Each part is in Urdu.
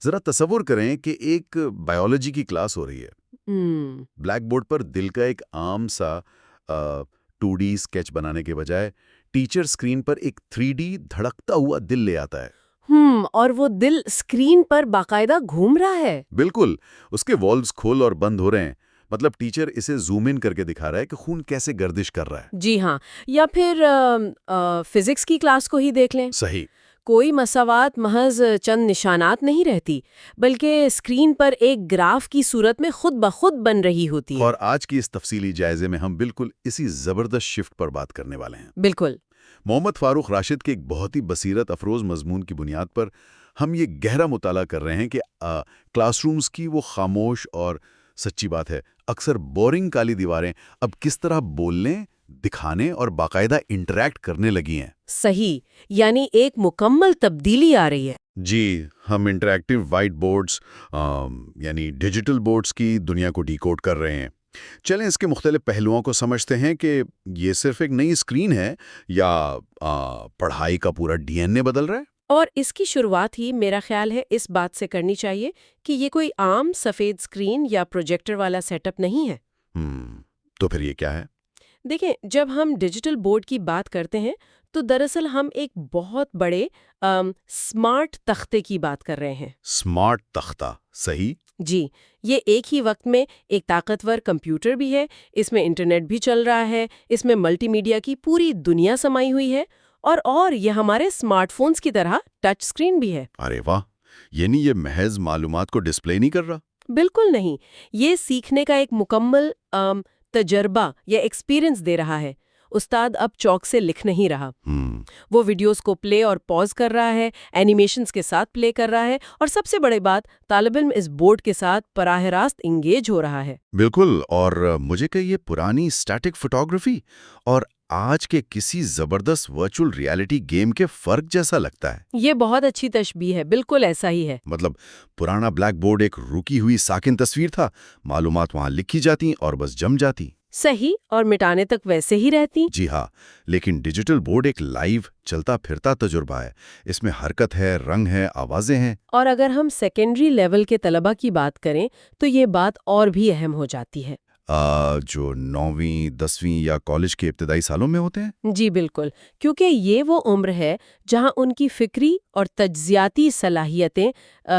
ذرا تصور کریں کہ ایک بایولوجی کی کلاس ہو رہی ہے. بلیک بورڈ پر دل کا ایک عام سا 2D اسکیچ بنانے کے بجائے ٹیچر اسکرین پر ایک 3D دھڑکتا ہوا دل لے آتا ہے. اور وہ دل اسکرین پر باقاعدہ گھوم رہا ہے. بالکل، اس کے والوز کھول اور بند ہو رہے ہیں. مطلب ٹیچر اسے زوم ان کر کے دکھا رہا ہے کہ خون کیسے گردش کر رہا ہے. جی ہاں، یا پھر فزکس کی کلاس کو ہی دیکھ لیں. صحیح. کوئی مساوات محض چند نشانات نہیں رہتی، بلکہ اسکرین پر ایک گراف کی صورت میں خود بخود بن رہی ہوتی ہے. اور آج کی اس تفصیلی جائزے میں ہم بالکل اسی زبردست شفٹ پر بات کرنے والے ہیں. بالکل. محمد فاروق راشد کے ایک بہت ہی بصیرت افروز مضمون کی بنیاد پر ہم یہ گہرا مطالعہ کر رہے ہیں کہ کلاس رومز کی وہ خاموش اور سچی بات ہے اکثر بورنگ کالی دیواریں اب کس طرح بولنے، دکھانے اور باقاعدہ انٹریکٹ کرنے لگی ہیں. صحیح، یعنی ایک مکمل تبدیلی آ رہی ہے. جی، ہم انٹریکٹیو وائٹ بورڈز یعنی ڈیجیٹل بورڈز کی دنیا کو ڈیکوڈ کر رہے ہیں. چلیں اس کے مختلف پہلوؤں کو سمجھتے ہیں کہ یہ صرف ایک نئی اسکرین ہے یا پڑھائی کا پورا DNA بدل رہا ہے. اور اس کی شروعات ہی میرا خیال ہے اس بات سے کرنی چاہیے کہ یہ کوئی عام سفید اسکرین یا پروجیکٹر والا سیٹ اپ نہیں ہے. تو پھر یہ کیا ہے؟ دیکھیں، جب ہم ڈیجیٹل بورڈ کی بات کرتے ہیں تو دراصل ہم ایک بہت بڑے اسمارٹ تختے کی بات کر رہے ہیں. اسمارٹ تختہ، صحیح؟ جی، یہ ایک ہی وقت میں ایک طاقتور کمپیوٹر بھی ہے، اس میں انٹرنیٹ بھی چل رہا ہے، اس میں ملٹی میڈیا کی پوری دنیا سمائی ہوئی ہے، اور یہ ہمارے اسمارٹ فونز کی طرح ٹچ اسکرین بھی ہے. ارے واہ، یعنی یہ محض معلومات کو ڈسپلے نہیں کر رہا؟ بالکل نہیں، یہ سیکھنے کا ایک مکمل تجربہ یا ایکسپیرئنس دے رہا ہے. استاد اب چاک سے لکھ نہیں رہا، وہ ویڈیوز کو پلے اور پاز کر رہا ہے، اینیمیشنز کے ساتھ پلے کر رہا ہے، اور سب سے بڑی بات، طالب علم اس بورڈ کے ساتھ براہ راست انگیج ہو رہا ہے. بالکل، اور مجھے کہ یہ پرانی اسٹیٹک فوٹوگرافی اور آج کے کسی زبردست ورچوئل ریالٹی گیم کے فرق جیسا لگتا ہے. یہ بہت اچھی تشبیہ ہے، بالکل ایسا ہی ہے. مطلب پرانا بلیک بورڈ ایک رکی ہوئی ساکن تصویر تھا، معلومات وہاں لکھی جاتی اور بس جم جاتی. صحیح، اور مٹانے تک ویسے ہی رہتی. جی ہاں، لیکن ڈیجیٹل بورڈ ایک لائیو چلتا پھرتا تجربہ ہے. اس میں حرکت ہے، رنگ ہے، آوازیں ہیں. اور اگر ہم سیکنڈری لیول کے طلبہ کی بات کریں تو یہ بات اور بھی اہم ہو جاتی ہے. جو 9ویں 10ویں یا کالج کے ابتدائی سالوں میں ہوتے ہیں. جی بالکل، کیونکہ یہ وہ عمر ہے جہاں ان کی فکری اور تجزیاتی صلاحیتیں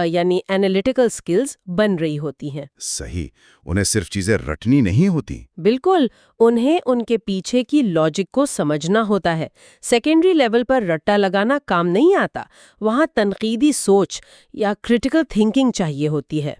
یعنی انالیٹیکل سکلز بن رہی ہوتی ہیں. صحیح، انہیں صرف چیزیں رٹنی نہیں ہوتی. بالکل، انہیں ان کے پیچھے کی لاجک کو سمجھنا ہوتا ہے. سیکنڈری لیول پر رٹا لگانا کام نہیں آتا، وہاں تنقیدی سوچ یا کریٹیکل تھنکنگ چاہیے ہوتی ہے.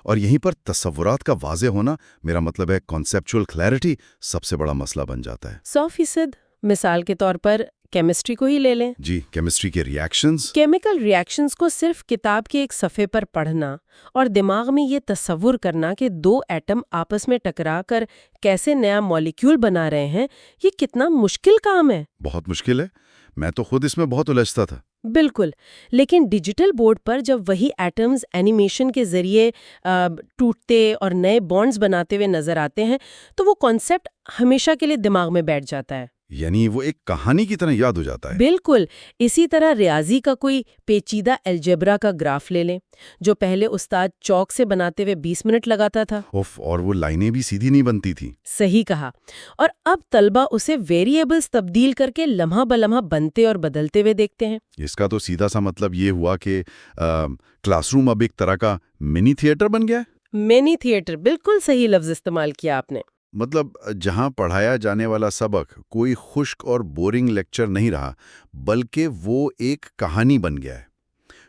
اور یہیں پر تصورات کا واضح ہونا، میرا مطلب ہے کانسیپچول کلیئرٹی، سب سے بڑا مسئلہ بن جاتا ہے. 100%. مثال کے طور پر کیمسٹری کو ہی لے لیں. جی، کیمسٹری کے ریاکشنز. کیمیکل ریاکشنز کو صرف کتاب کے ایک صفحے پر پڑھنا اور دماغ میں یہ تصور کرنا کہ 2 ایٹم آپس میں ٹکرا کر کیسے نیا مالیکیول بنا رہے ہیں، یہ کتنا مشکل کام ہے. بہت مشکل ہے، میں تو خود اس میں بہت الجھتا تھا. بالکل، لیکن ڈیجیٹل بورڈ پر جب وہی ایٹمز اینیمیشن کے ذریعے ٹوٹتے اور نئے بانڈز بناتے ہوئے نظر آتے ہیں تو وہ کانسیپٹ ہمیشہ کے لیے دماغ میں بیٹھ جاتا ہے. یعنی وہ ایک کہانی کی طرح یاد ہو جاتا ہے. بالکل. اسی طرح ریاضی کا کوئی پیچیدہ الجبرا کا گراف لے لیں، جو پہلے استاد چاک سے بناتے ہوئے 20 منٹ لگاتا تھا. اور وہ لائنیں بھی سیدھی نہیں بنتی تھی. صحیح کہا. اور اب طلبہ اسے ویریبلز تبدیل کر کے لمحہ بلمحہ بنتے اور بدلتے ہوئے دیکھتے ہیں. اس کا تو سیدھا سا مطلب یہ ہوا کہ کلاس روم اب ایک طرح کا منی تھیٹر بن گیا ہے. منی تھیٹر، بالکل صحیح لفظ استعمال کیا آپ نے. مطلب جہاں پڑھایا جانے والا سبق کوئی خشک اور بورنگ لیکچر نہیں رہا، بلکہ وہ ایک کہانی بن گیا ہے.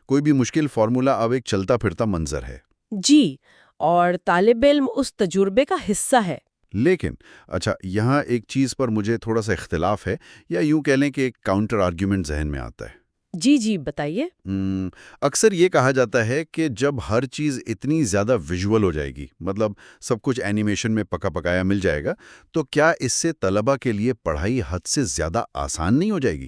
کوئی بھی مشکل فارمولا اب ایک چلتا پھرتا منظر ہے. جی، اور طالب علم اس تجربے کا حصہ ہے. لیکن اچھا، یہاں ایک چیز پر مجھے تھوڑا سا اختلاف ہے، یا یوں کہہ لیں کہ ایک کاؤنٹر آرگیومنٹ ذہن میں آتا ہے. جی بتائیے. اکثر یہ کہا جاتا ہے کہ جب ہر چیز اتنی زیادہ ویژول ہو جائے گی، مطلب سب کچھ اینیمیشن میں پکا پکایا مل جائے گا، تو کیا اس سے طلبہ کے لیے پڑھائی حد سے زیادہ آسان نہیں ہو جائے گی؟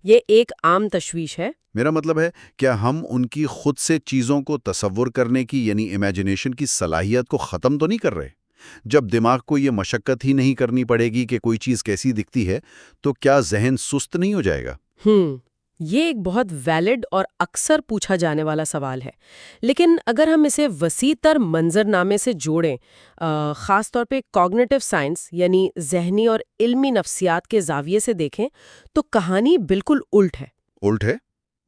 یہ ایک عام تشویش ہے. میرا مطلب ہے، کیا ہم ان کی خود سے چیزوں کو تصور کرنے کی یعنی امیجنیشن کی صلاحیت کو ختم تو نہیں کر رہے؟ جب دماغ کو یہ مشقت ہی نہیں کرنی پڑے گی کہ کوئی چیز کیسی دکھتی ہے، تو کیا ذہن سست نہیں ہو جائے گا؟ یہ ایک بہت ویلڈ اور اکثر پوچھا جانے والا سوال ہے، لیکن اگر ہم اسے وسیع تر منظرنامے سے جوڑیں، خاص طور پہ کوگنیٹو سائنس یعنی ذہنی اور علمی نفسیات کے زاویے سے دیکھیں تو کہانی بالکل الٹ ہے۔ الٹ ہے؟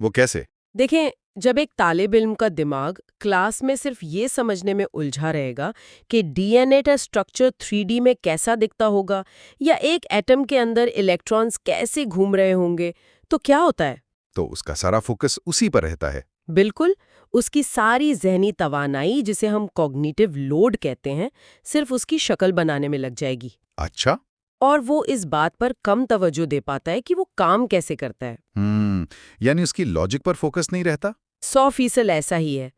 وہ کیسے؟ دیکھیں، جب ایک طالب علم کا دماغ کلاس میں صرف یہ سمجھنے میں الجھا رہے گا کہ ڈی این اے کا اسٹرکچر 3D میں کیسا دکھتا ہوگا یا ایک ایٹم کے اندر الیکٹرانز کیسے گھوم رہے ہوں گے، تو کیا ہوتا ہے؟ تو اس کا سارا فوکس اسی پر رہتا ہے۔ بالکل، اس کی ساری ذہنی توانائی، جسے ہم کوگنیٹو لوڈ کہتے ہیں، صرف اس کی شکل بنانے میں لگ جائے گی۔ اچھا۔ اور وہ اس بات پر کم توجہ دے پاتا ہے کہ وہ کام کیسے کرتا ہے۔ یعنی اس کی لاجک پر فوکس نہیں رہتا؟ 100% ایسا ہی ہے۔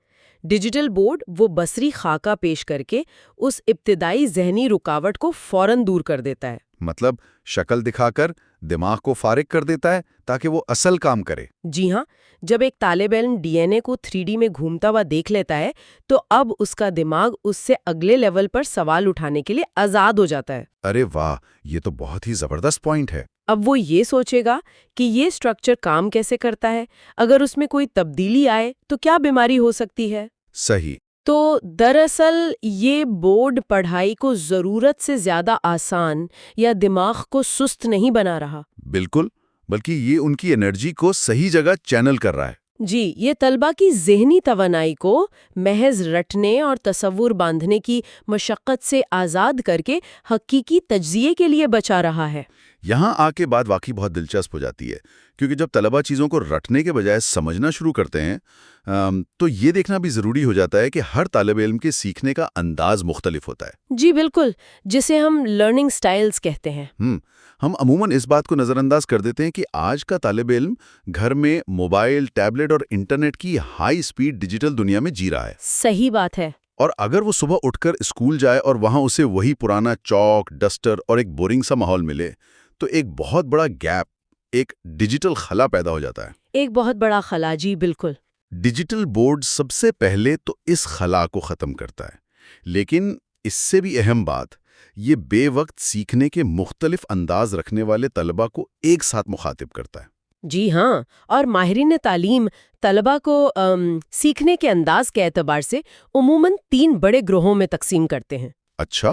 ڈیجیٹل بورڈ وہ بصری خاکہ پیش کر کے اس ابتدائی ذہنی رکاوٹ کو فوراً دور کر دیتا ہے۔ مطلب شکل دکھا کر دماغ کو فارغ کر دیتا ہے تاکہ وہ اصل کام کرے۔ جی ہاں، جب ایک طالب علم ڈی این اے کو 3D میں گھومتا ہوا دیکھ لیتا ہے تو اب اس کا دماغ اس سے اگلے لیول پر سوال اٹھانے کے لیے آزاد ہو جاتا ہے۔ ارے واہ، یہ تو بہت ہی زبردست پوائنٹ ہے۔ اب وہ یہ سوچے گا کہ یہ اسٹرکچر کام کیسے کرتا ہے، اگر اس میں کوئی تبدیلی آئے تو کیا بیماری ہو سکتی ہے۔ صحیح۔ تو دراصل یہ بورڈ پڑھائی کو ضرورت سے زیادہ آسان یا دماغ کو سست نہیں بنا رہا۔ بالکل، بلکہ یہ ان کی انرجی کو صحیح جگہ چینل کر رہا ہے۔ جی، یہ طلبہ کی ذہنی توانائی کو محض رٹنے اور تصور باندھنے کی مشقت سے آزاد کر کے حقیقی تجزیے کے لیے بچا رہا ہے۔ یہاں آ کے بات واقعی بہت دلچسپ ہو جاتی ہے، کیونکہ جب طلبہ چیزوں کو رٹنے کے بجائے سمجھنا شروع کرتے ہیں تو یہ دیکھنا بھی ضروری ہو جاتا ہے کہ ہر طالب علم کے سیکھنے کا انداز مختلف ہوتا ہے۔ جی بالکل، جسے ہم لرننگ سٹائلز کہتے ہیں۔ ہم عموماً اس بات کو نظر انداز کر دیتے ہیں کہ آج کا طالب علم گھر میں موبائل، ٹیبلٹ اور انٹرنیٹ کی ہائی سپیڈ ڈیجیٹل دنیا میں جی رہا ہے۔ صحیح بات ہے۔ اور اگر وہ صبح اٹھ کر اسکول جائے اور وہاں اسے وہی پرانا چاک، ڈسٹر اور ایک بورنگ سا ماحول ملے تو ایک بہت بڑا گیپ، ایک ڈیجیٹل خلا پیدا ہو جاتا ہے۔ ایک بہت بڑا خلا، جی بالکل۔ ڈیجیٹل بورڈ سب سے پہلے تو اس خلا کو ختم کرتا ہے، لیکن اس سے بھی اہم بات، یہ بے وقت سیکھنے کے مختلف انداز رکھنے والے طلبہ کو ایک ساتھ مخاطب کرتا ہے۔ جی ہاں، اور ماہرین تعلیم طلبہ کو سیکھنے کے انداز کے اعتبار سے عموماً 3 بڑے گروہوں میں تقسیم کرتے ہیں۔ اچھا،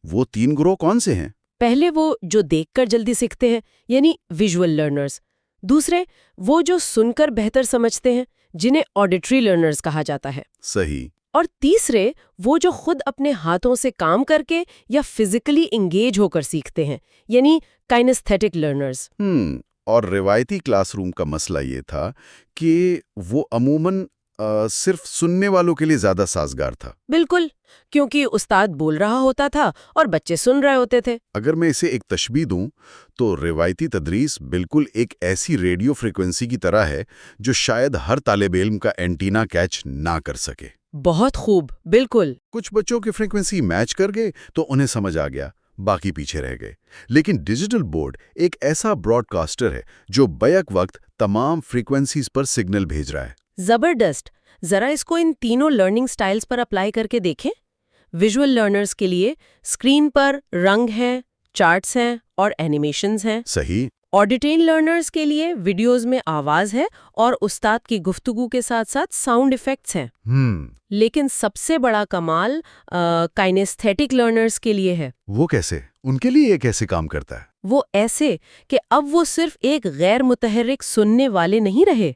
وہ 3 گروہ کون سے ہیں؟ پہلے وہ جو دیکھ کر جلدی سیکھتے ہیں، یعنی ویژول لرنرز۔ دوسرے وہ جو سن کر بہتر سمجھتے ہیں، جنہیں آڈیٹری لرنرز کہا جاتا ہے۔ صحیح۔ اور تیسرے وہ جو خود اپنے ہاتھوں سے کام کر کے یا فزیکلی انگیج ہو کر سیکھتے ہیں، یعنی کائنستھیٹک لرنرز۔ اور روایتی کلاس روم کا مسئلہ یہ تھا کہ وہ عموماً صرف سننے والوں کے لیے زیادہ سازگار تھا۔ بالکل، کیونکہ استاد بول رہا ہوتا تھا اور بچے سن رہے ہوتے تھے۔ اگر میں اسے ایک تشبیہ دوں تو روایتی تدریس بالکل ایک ایسی ریڈیو فریکوینسی کی طرح ہے جو شاید ہر طالب علم کا اینٹینا کیچ نہ کر سکے۔ بہت خوب، بالکل۔ کچھ بچوں کی فریکوینسی میچ کر گئے تو انہیں سمجھ آ گیا، باقی پیچھے رہ گئے۔ لیکن ڈیجیٹل بورڈ ایک ایسا براڈ کاسٹر ہے جو بیک وقت تمام فریکوینسیز پر سگنل بھیج رہا ہے۔ زبردست، ذرا اس کو ان تینوں لرننگ سٹائلز پر اپلائی کر کے دیکھیں۔ ویژول لرنرز کے لیے اسکرین پر رنگ ہیں، چارٹس ہیں اور اینیمیشنز ہیں۔ صحیح۔ آڈیٹری لرنرز کے لیے ویڈیوز میں آواز ہے اور استاد کی گفتگو کے ساتھ ساتھ ساؤنڈ ایفیکٹس ہیں۔ لیکن سب سے بڑا کمال کائنستھیٹک لرنرز کے لیے ہے۔ وہ کیسے؟ ان کے لیے یہ کیسے کام کرتا ہے؟ وہ ایسے کہ اب وہ صرف ایک غیر متحرک سننے والے نہیں رہے۔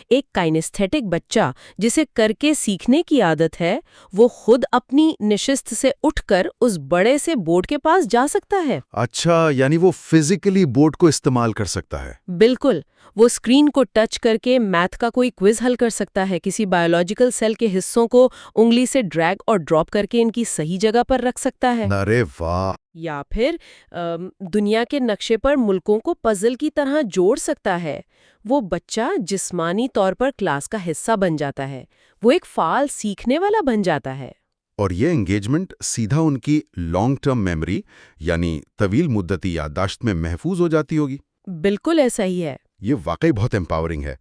ایک کائنستھیٹک بچہ جسے کر کے سیکھنے کی عادت ہے، وہ خود اپنی نشست سے اٹھ کر اس بڑے سے بورڈ کے پاس جا سکتا ہے۔ اچھا، یعنی وہ فزیکلی بورڈ کو استعمال کر سکتا ہے۔ بالکل، وہ اسکرین کو ٹچ کر کے میتھ کا کوئی کوئز حل کر سکتا ہے، کسی بایولوجیکل سیل کے حصوں کو انگلی سے ڈریگ اور ڈراپ کر کے ان کی صحیح جگہ پر رکھ سکتا ہے۔ ارے واہ! یا پھر دنیا کے نقشے پر ملکوں کو پزل کی طرح جوڑ سکتا ہے۔ وہ بچہ جسمانی طور پر کلاس کا حصہ بن جاتا ہے، وہ ایک فعال سیکھنے والا بن جاتا ہے۔ اور یہ انگیجمنٹ سیدھا ان کی لانگ ٹرم میموری یعنی طویل مدتی یادداشت میں محفوظ ہو جاتی ہوگی۔ بالکل ایسا ہی ہے۔ یہ واقعی بہت امپاورنگ ہے۔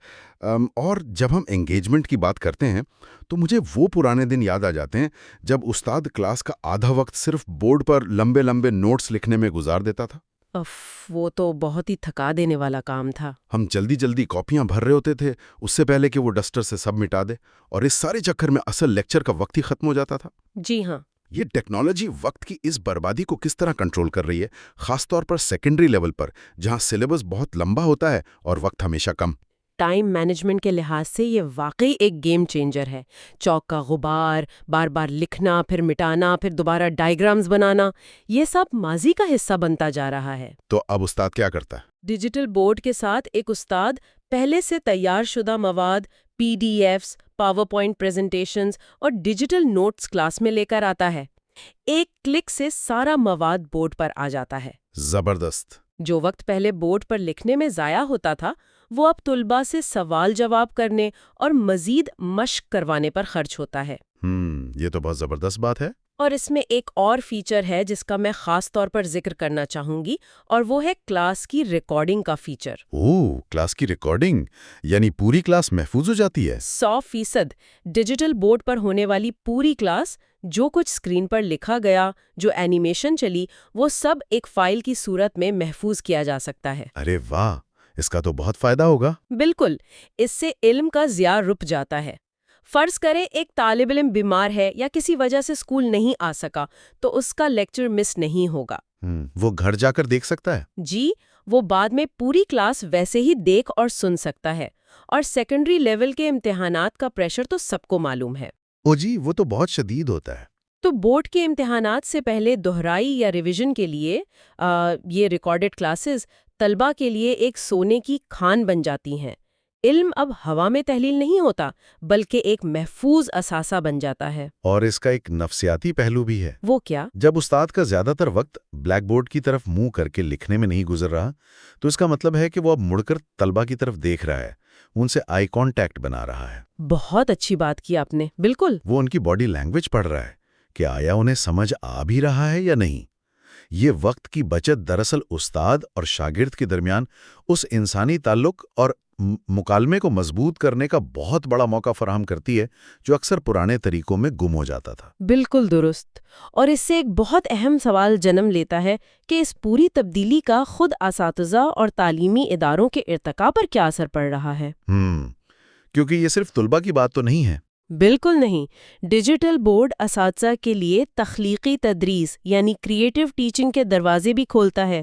اور جب ہم انگیجمنٹ کی بات کرتے ہیں تو مجھے وہ پرانے دن یاد آ جاتے ہیں جب استاد کلاس کا آدھا وقت صرف بورڈ پر لمبے لمبے نوٹس لکھنے میں گزار دیتا تھا۔ وہ تو بہت ہی تھکا دینے والا کام تھا۔ ہم جلدی جلدی کاپیاں بھر رہے ہوتے تھے اس سے پہلے کہ وہ ڈسٹر سے سب مٹا دے، اور اس سارے چکر میں اصل لیکچر کا وقت ہی ختم ہو جاتا تھا۔ جی ہاں۔ یہ ٹیکنالوجی وقت کی اس بربادی کو کس طرح کنٹرول کر رہی ہے، خاص طور پر سیکنڈری لیول پر جہاں سلیبس بہت لمبا ہوتا ہے اور وقت ہمیشہ کم؟ ٹائم مینجمنٹ کے لحاظ سے یہ واقعی ایک گیم چینجر ہے۔ چاک کا غبار، بار بار لکھنا، پھر مٹانا، پھر دوبارہ ڈائیگرامز بنانا، یہ سب ماضی کا حصہ بنتا جا رہا ہے۔ تو اب استاد کیا کرتا ہے؟ ڈیجیٹل بورڈ کے ساتھ ایک استاد پہلے سے تیار شدہ مواد، PDF، پاور پوائنٹ پریزنٹیشنز اور ڈیجیٹل نوٹس کلاس میں لے کر آتا ہے۔ ایک کلک سے سارا مواد بورڈ پر آ جاتا ہے۔ زبردست۔ جو وقت پہلے بورڈ پر لکھنے میں ضائع ہوتا تھا، وہ اب طلباء سے سوال جواب کرنے اور مزید مشق کروانے پر خرچ ہوتا ہے۔ یہ تو بہت زبردست بات ہے۔ اور اس میں ایک اور فیچر ہے جس کا میں خاص طور پر ذکر کرنا چاہوں گی، اور وہ ہے کلاس کی ریکارڈنگ کا فیچر۔ کلاس کی ریکارڈنگ، یعنی پوری کلاس محفوظ ہو جاتی ہے؟ 100% ڈیجیٹل بورڈ پر ہونے والی پوری کلاس، جو کچھ اسکرین پر لکھا گیا، جو اینیمیشن چلی، وہ سب ایک فائل کی صورت میں محفوظ کیا جا سکتا ہے۔ ارے واہ، اس کا تو بہت فائدہ ہوگا۔ بالکل، اس سے علم کا ضیاع رک جاتا ہے۔ فرض کریں ایک طالب علم بیمار ہے یا کسی وجہ سے اسکول نہیں آ سکا، تو اس کا لیکچر مس نہیں ہوگا۔ وہ گھر جا کر دیکھ سکتا ہے؟ جی، وہ بعد میں پوری کلاس ویسے ہی دیکھ اور سن سکتا ہے۔ اور سیکنڈری لیول کے امتحانات کا پریشر تو سب کو معلوم ہے۔ جی، وہ تو بہت شدید ہوتا ہے۔ تو بورڈ کے امتحانات سے پہلے دہرائی یا ریویژن کے لیے یہ ریکارڈڈ کلاسز طلباء کے لیے ایک سونے کی کھان بن جاتی ہیں۔ علم اب ہوا میں تحلیل نہیں ہوتا، بلکہ ایک محفوظ اثاثہ بن جاتا ہے۔ اور اس کا ایک نفسیاتی پہلو بھی ہے۔ وہ کیا؟ جب استاد کا زیادہ تر وقت بلیک بورڈ کی طرف منہ کر کے لکھنے میں نہیں گزر رہا، تو اس کا مطلب ہے کہ وہ اب مڑ کر طلباء کی طرف دیکھ رہا ہے، ان سے آئی کانٹیکٹ بنا رہا ہے۔ بہت اچھی بات کی آپ نے، بالکل۔ وہ ان کی باڈی لینگویج پڑھ رہا ہے کہ آیا انہیں سمجھ آ بھی رہا ہے یا نہیں۔ یہ وقت کی بچت دراصل استاد اور شاگرد کے درمیان اس انسانی تعلق اور مکالمے کو مضبوط کرنے کا بہت بڑا موقع فراہم کرتی ہے جو اکثر پرانے طریقوں میں گم ہو جاتا تھا۔ بالکل درست۔ اور اس سے ایک بہت اہم سوال جنم لیتا ہے کہ اس پوری تبدیلی کا خود اساتذہ اور تعلیمی اداروں کے ارتقاء پر کیا اثر پڑ رہا ہے؟ کیونکہ یہ صرف طلباء کی بات تو نہیں ہے۔ بالکل نہیں۔ ڈیجیٹل بورڈ اساتذہ کے لیے تخلیقی تدریس یعنی کریٹو ٹیچنگ کے دروازے بھی کھولتا ہے۔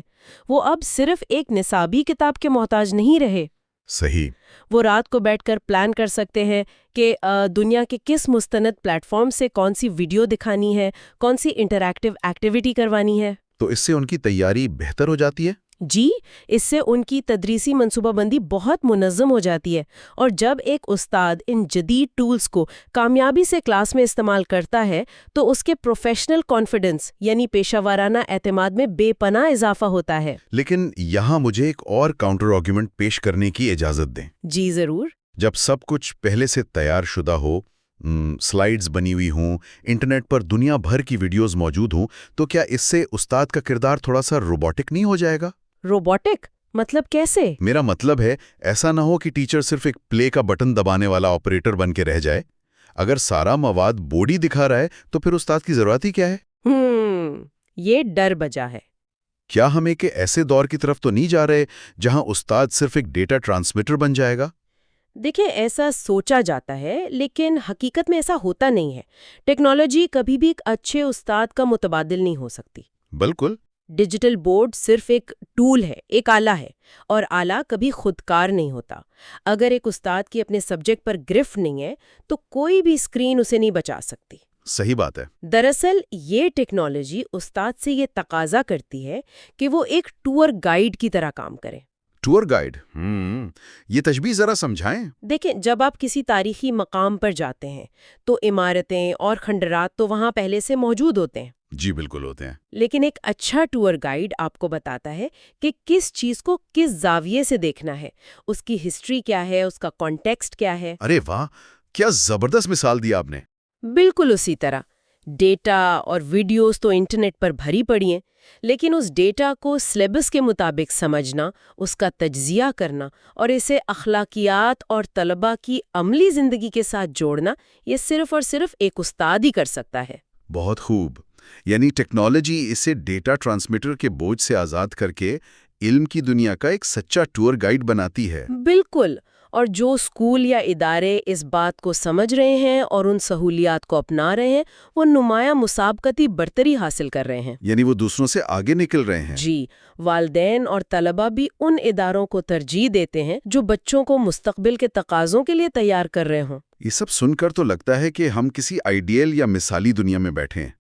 وہ اب صرف ایک نصابی کتاب کے محتاج نہیں رہے۔ صحیح۔ وہ رات کو بیٹھ کر پلان کر سکتے ہیں کہ دنیا کے کس مستند پلیٹ فارم سے کون سی ویڈیو دکھانی ہے، کون سی انٹریکٹیو ایکٹیویٹی کروانی ہے۔ تو اس سے ان کی تیاری بہتر ہو جاتی ہے؟ جی، اس سے ان کی تدریسی منصوبہ بندی بہت منظم ہو جاتی ہے، اور جب ایک استاد ان جدید ٹولز کو کامیابی سے کلاس میں استعمال کرتا ہے تو اس کے پروفیشنل کانفیڈنس یعنی پیشہ ورانہ اعتماد میں بے پناہ اضافہ ہوتا ہے۔ لیکن یہاں مجھے ایک اور کاؤنٹر آرگیومنٹ پیش کرنے کی اجازت دیں۔ جی ضرور۔ جب سب کچھ پہلے سے تیار شدہ ہو، سلائیڈز بنی ہوئی ہوں، انٹرنیٹ پر دنیا بھر کی ویڈیوز موجود ہوں، تو کیا اس سے استاد کا کردار تھوڑا سا روبوٹک نہیں ہو جائے گا؟ روبوٹک مطلب کیسے؟ میرا مطلب ہے ایسا نہ ہو کہ ٹیچر صرف ایک پلے کا بٹن دبانے والا آپریٹر بن کے رہ جائے۔ اگر سارا مواد بورڈ ہی دکھا رہا ہے تو پھر استاد کی ضرورت ہی کیا ہے؟ یہ ڈر بجا ہے۔ کیا ہم ایک ایسے دور کی طرف تو نہیں جا رہے جہاں استاد صرف ایک ڈیٹا ٹرانسمیٹر بن جائے گا؟ دیکھیں، ایسا سوچا جاتا ہے، لیکن حقیقت میں ایسا ہوتا نہیں ہے۔ ٹیکنالوجی کبھی بھی ایک اچھے استاد کا متبادل نہیں ہو سکتی۔ بالکل۔ ڈیجیٹل بورڈ صرف ایک ٹول ہے، ایک آلہ ہے، اور آلہ کبھی خودکار نہیں ہوتا۔ اگر ایک استاد کی اپنے سبجیکٹ پر گرفت نہیں ہے تو کوئی بھی اسکرین اسے نہیں بچا سکتی۔ صحیح بات ہے۔ دراصل یہ ٹیکنالوجی استاد سے یہ تقاضا کرتی ہے کہ وہ ایک ٹور گائیڈ کی طرح کام کرے۔ Tour guide? یہ تشبیہ ذرا سمجھائیں۔ دیکھیں، جب آپ کسی تاریخی مقام پر جاتے ہیں تو عمارتیں اور کھنڈرات تو وہاں پہلے سے موجود ہوتے ہیں۔ جی بالکل ہوتے ہیں۔ لیکن ایک اچھا ٹور گائیڈ آپ کو بتاتا ہے کہ کس چیز کو کس زاویے سے دیکھنا ہے، اس کی ہسٹری کیا ہے، اس کا کانٹیکسٹ کیا ہے۔ ارے واہ، کیا زبردست مثال دی آپ نے۔ بالکل اسی طرح ڈیٹا اور ویڈیوز تو انٹرنیٹ پر بھری پڑی ہیں، لیکن اس ڈیٹا کو سلیبس کے مطابق سمجھنا، اس کا تجزیہ کرنا اور اسے اخلاقیات اور طلباء کی عملی زندگی کے ساتھ جوڑنا، یہ صرف اور صرف ایک استاد ہی کر سکتا ہے۔ بہت خوب۔ یعنی ٹیکنالوجی اسے ڈیٹا ٹرانسمیٹر کے بوجھ سے آزاد کر کے علم کی دنیا کا ایک سچا ٹور گائیڈ بناتی ہے۔ بالکل، اور جو اسکول یا ادارے اس بات کو سمجھ رہے ہیں اور ان سہولیات کو اپنا رہے ہیں وہ نمایاں مسابقتی برتری حاصل کر رہے ہیں۔ یعنی وہ دوسروں سے آگے نکل رہے ہیں۔ جی، والدین اور طلبہ بھی ان اداروں کو ترجیح دیتے ہیں جو بچوں کو مستقبل کے تقاضوں کے لیے تیار کر رہے ہوں۔ یہ سب سن کر تو لگتا ہے کہ ہم کسی آئیڈیل یا مثالی دنیا میں بیٹھے ہیں۔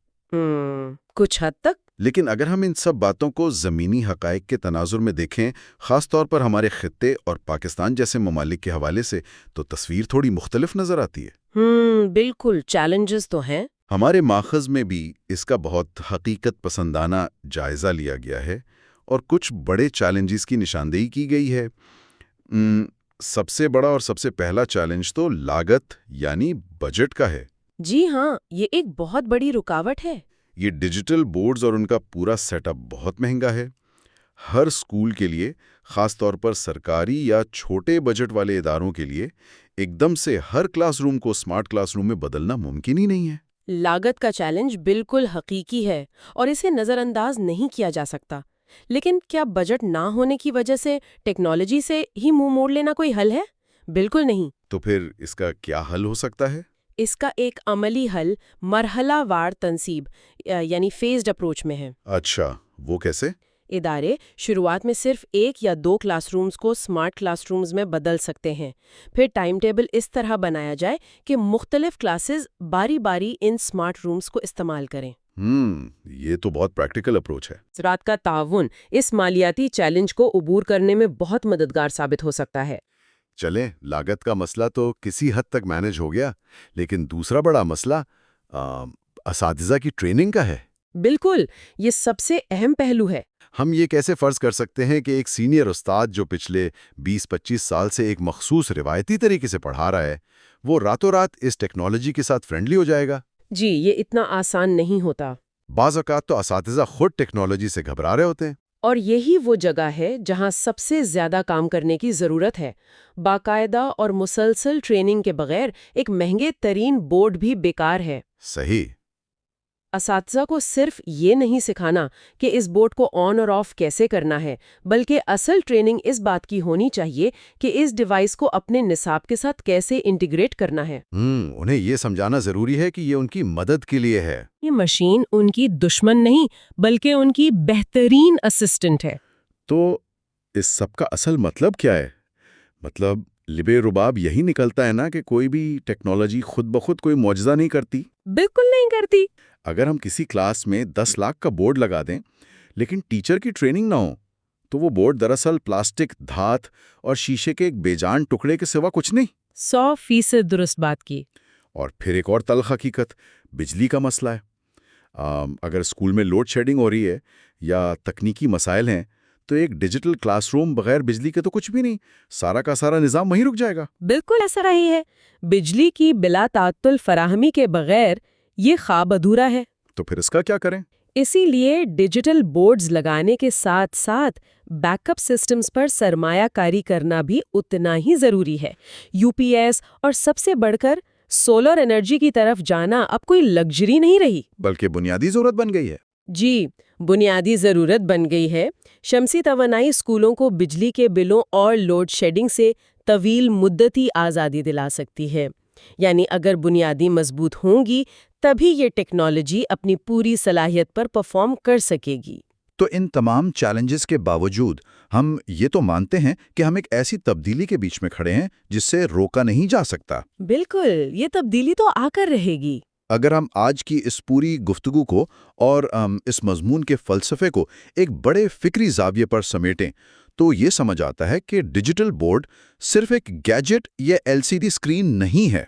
کچھ حد تک۔ لیکن اگر ہم ان سب باتوں کو زمینی حقائق کے تناظر میں دیکھیں، خاص طور پر ہمارے خطے اور پاکستان جیسے ممالک کے حوالے سے، تو تصویر تھوڑی مختلف نظر آتی ہے۔ بالکل، چیلنجز تو ہیں۔ ہمارے ماخذ میں بھی اس کا بہت حقیقت پسندانہ جائزہ لیا گیا ہے اور کچھ بڑے چیلنجز کی نشاندہی کی گئی ہے۔ سب سے بڑا اور سب سے پہلا چیلنج تو لاگت یعنی بجٹ کا ہے۔ جی ہاں، یہ ایک بہت بڑی رکاوٹ ہے۔ یہ ڈیجیٹل بورڈز اور ان کا پورا سیٹ اپ بہت مہنگا ہے۔ ہر اسکول کے لیے، خاص طور پر سرکاری یا چھوٹے بجٹ والے اداروں کے لیے، ایک دم سے ہر کلاس روم کو اسمارٹ کلاس روم میں بدلنا ممکن ہی نہیں ہے۔ لاگت کا چیلنج بالکل حقیقی ہے اور اسے نظر انداز نہیں کیا جا سکتا۔ لیکن کیا بجٹ نہ ہونے کی وجہ سے ٹیکنالوجی سے ہی منہ موڑ لینا کوئی حل ہے؟ بالکل نہیں۔ تو پھر اس کا کیا حل ہو سکتا ہے؟ اس کا ایک عملی حل مرحلہ وار تنصیب یعنی فیزڈ اپروچ میں ہے۔ اچھا، وہ کیسے؟ ادارے شروعات میں صرف 1 یا 2 کلاس رومز کو اسمارٹ کلاس رومز میں بدل سکتے ہیں۔ پھر ٹائم ٹیبل اس طرح بنایا جائے کہ مختلف کلاسز باری باری ان اسمارٹ رومز کو استعمال کریں۔ یہ تو بہت پریکٹیکل اپروچ ہے۔ افراد کا تعاون اس مالیاتی چیلنج کو عبور کرنے میں بہت مددگار ثابت ہو سکتا ہے۔ چلیں، لاگت کا مسئلہ تو کسی حد تک مینج ہو گیا، لیکن دوسرا بڑا مسئلہ اساتذہ کی ٹریننگ کا ہے۔ بالکل، یہ سب سے اہم پہلو ہے۔ ہم یہ کیسے فرض کر سکتے ہیں کہ ایک سینئر استاد جو پچھلے 20-25 سال سے ایک مخصوص روایتی طریقے سے پڑھا رہا ہے، وہ راتوں رات اس ٹیکنالوجی کے ساتھ فرینڈلی ہو جائے گا؟ جی، یہ اتنا آسان نہیں ہوتا۔ بعض اوقات تو اساتذہ خود ٹیکنالوجی سے گھبرا رہے ہوتے ہیں۔ اور یہی وہ جگہ ہے جہاں سب سے زیادہ کام کرنے کی ضرورت ہے۔ باقاعدہ اور مسلسل ٹریننگ کے بغیر ایک مہنگے ترین بورڈ بھی بیکار ہے۔ صحیح۔ اساتذہ کو صرف یہ نہیں سکھانا کہ اس بورڈ کو آن اور آف کیسے کرنا ہے، بلکہ اصل ٹریننگ اس بات کی ہونی چاہیے کہ اس ڈیوائس کو اپنے نصاب کے ساتھ کیسے انٹیگریٹ کرنا ہے۔ انہیں یہ سمجھانا ضروری ہے کہ یہ ان کی مدد کے لیے ہے۔ یہ مشین ان کی دشمن نہیں بلکہ ان کی بہترین اسسٹنٹ ہے۔ تو اس سب کا اصل مطلب کیا ہے؟ مطلب لب رباب یہی نکلتا ہے نا کہ کوئی بھی ٹیکنالوجی خود بخود کوئی معجزہ نہیں کرتی؟ بالکل نہیں کرتی۔ اگر ہم کسی کلاس میں 10 لاکھ کا بورڈ لگا دیں لیکن ٹیچر کی ٹریننگ نہ ہو تو وہ بورڈ دراصل پلاسٹک، دھات اور شیشے کے ایک بے جان ٹکڑے کے سوا کچھ نہیں۔ 100% درست بات کی۔ اور پھر ایک اور تلخ حقیقت، بجلی کا مسئلہ ہے۔ اگر اسکول میں لوڈ شیڈنگ ہو رہی ہے یا تکنیکی مسائل ہیں تو ایک ڈیجیٹل کلاس روم بغیر بجلی کے تو کچھ بھی نہیں، سارا کا سارا نظام وہیں رک جائے گا۔ بالکل ایسا ہی ہے۔ بجلی کی بلا تعطل فراہمی کے بغیر یہ خواب ادھورا ہے۔ تو پھر اس کا کیا کریں؟ اسی لیے ڈیجیٹل بورڈز لگانے کے ساتھ ساتھ بیک اپ سسٹمز پر سرمایہ کاری کرنا بھی اتنا ہی ضروری ہے۔ یو پی ایس اور سب سے بڑھ کر سولر انرجی کی طرف جانا اب کوئی لگژری نہیں رہی، بلکہ بنیادی ضرورت بن گئی ہے۔ جی، بنیادی ضرورت بن گئی ہے۔ شمسی توانائی اسکولوں کو بجلی کے بلوں اور لوڈ شیڈنگ سے طویل مدتی آزادی دلا سکتی ہے۔ یعنی اگر بنیادی مضبوط ہوں گی تبھی یہ ٹیکنالوجی اپنی پوری صلاحیت پر پرفارم کر سکے گی۔ تو ان تمام چیلنجز کے باوجود ہم یہ تو مانتے ہیں کہ ہم ایک ایسی تبدیلی کے بیچ میں کھڑے ہیں جس سے روکا نہیں جا سکتا۔ بالکل، یہ تبدیلی تو آ کر رہے گی۔ اگر ہم آج کی اس پوری گفتگو کو اور اس مضمون کے فلسفے کو ایک بڑے فکری زاویے پر سمیٹیں تو یہ سمجھ آتا ہے کہ ڈیجیٹل بورڈ صرف ایک گیجٹ یا LCD اسکرین نہیں ہے۔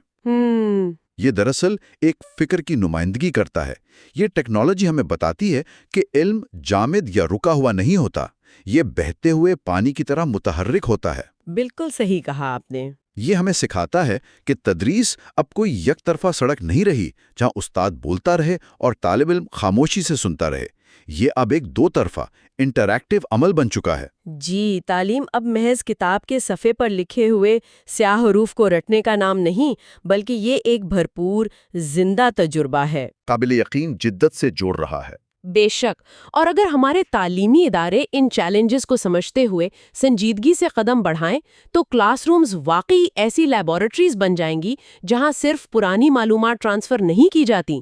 یہ دراصل ایک فکر کی نمائندگی کرتا ہے۔ یہ ٹیکنالوجی ہمیں بتاتی ہے کہ علم جامد یا رکا ہوا نہیں ہوتا، یہ بہتے ہوئے پانی کی طرح متحرک ہوتا ہے۔ بالکل صحیح کہا آپ نے۔ یہ ہمیں سکھاتا ہے کہ تدریس اب کوئی یک طرفہ سڑک نہیں رہی جہاں استاد بولتا رہے اور طالب علم خاموشی سے سنتا رہے۔ یہ اب ایک 2 طرفہ انٹریکٹیو عمل بن چکا ہے۔ جی، تعلیم اب محض کتاب کے صفحے پر لکھے ہوئے سیاہ حروف کو رٹنے کا نام نہیں، بلکہ یہ ایک بھرپور زندہ تجربہ ہے، قابل یقین جدت سے جوڑ رہا ہے۔ بے شک۔ اور اگر ہمارے تعلیمی ادارے ان چیلنجز کو سمجھتے ہوئے سنجیدگی سے قدم بڑھائیں تو کلاس رومز واقعی ایسی لیبارٹریز بن جائیں گی جہاں صرف پرانی معلومات ٹرانسفر نہیں کی جاتی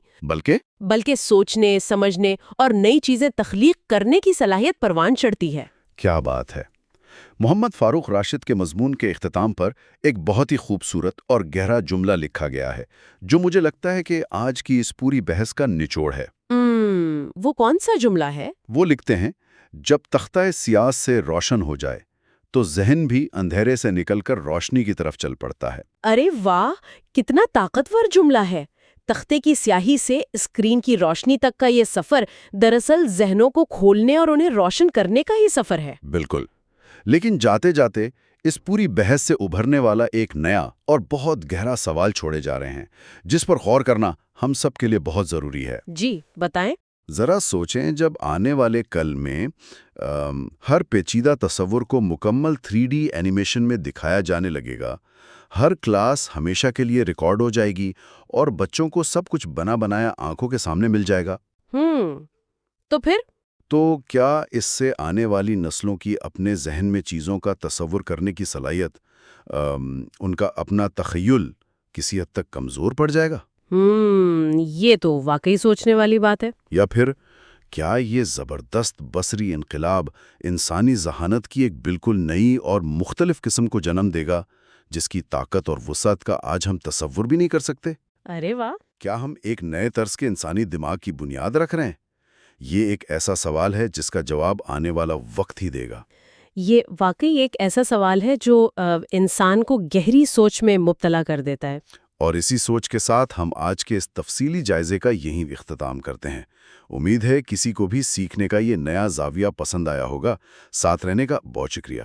بلکہ سوچنے، سمجھنے اور نئی چیزیں تخلیق کرنے کی صلاحیت پروان چڑھتی ہے۔ کیا بات ہے! محمد فاروق راشد کے مضمون کے اختتام پر ایک بہت ہی خوبصورت اور گہرا جملہ لکھا گیا ہے جو مجھے لگتا ہے کہ آج کی اس پوری بحث کا نچوڑ ہے۔ وہ کون سا جملہ ہے؟ وہ لکھتے ہیں، جب تختہ سیاہ سے روشن ہو جائے تو ذہن بھی اندھیرے سے نکل کر روشنی کی طرف چل پڑتا ہے۔ ارے واہ، کتنا طاقتور جملہ ہے! تختے کی سیاہی سے اسکرین کی روشنی تک کا یہ سفر دراصل ذہنوں کو کھولنے اور انہیں روشن کرنے کا ہی سفر ہے۔ بالکل، لیکن جاتے جاتے اس پوری بحث سے ابھرنے والا ایک نیا اور بہت گہرا سوال چھوڑے جا رہے ہیں جس پر غور کرنا ہم سب کے لیے بہت ضروری ہے۔ جی، بتائیں۔ ذرا سوچیں، جب آنے والے کل میں ہر پیچیدہ تصور کو مکمل 3D اینیمیشن میں دکھایا جانے لگے گا، ہر کلاس ہمیشہ کے لیے ریکارڈ ہو جائے گی اور بچوں کو سب کچھ بنا بنایا آنکھوں کے سامنے مل جائے گا، تو پھر؟ تو کیا اس سے آنے والی نسلوں کی اپنے ذہن میں چیزوں کا تصور کرنے کی صلاحیت، ان کا اپنا تخیل کسی حد تک کمزور پڑ جائے گا؟ یہ تو واقعی سوچنے والی بات ہے۔ یا پھر کیا یہ زبردست بصری انقلاب انسانی ذہانت کی ایک بالکل نئی اور مختلف قسم کو جنم دے گا جس کی طاقت اور وسعت کا آج ہم تصور بھی نہیں کر سکتے؟ ارے واہ! کیا ہم ایک نئے طرز کے انسانی دماغ کی بنیاد رکھ رہے ہیں؟ یہ ایک ایسا سوال ہے جس کا جواب آنے والا وقت ہی دے گا۔ یہ واقعی ایک ایسا سوال ہے جو انسان کو گہری سوچ میں مبتلا کر دیتا ہے۔ اور اسی سوچ کے ساتھ ہم آج کے اس تفصیلی جائزے کا یہیں اختتام کرتے ہیں۔ امید ہے کسی کو بھی سیکھنے کا یہ نیا زاویہ پسند آیا ہوگا۔ ساتھ رہنے کا بہت شکریہ۔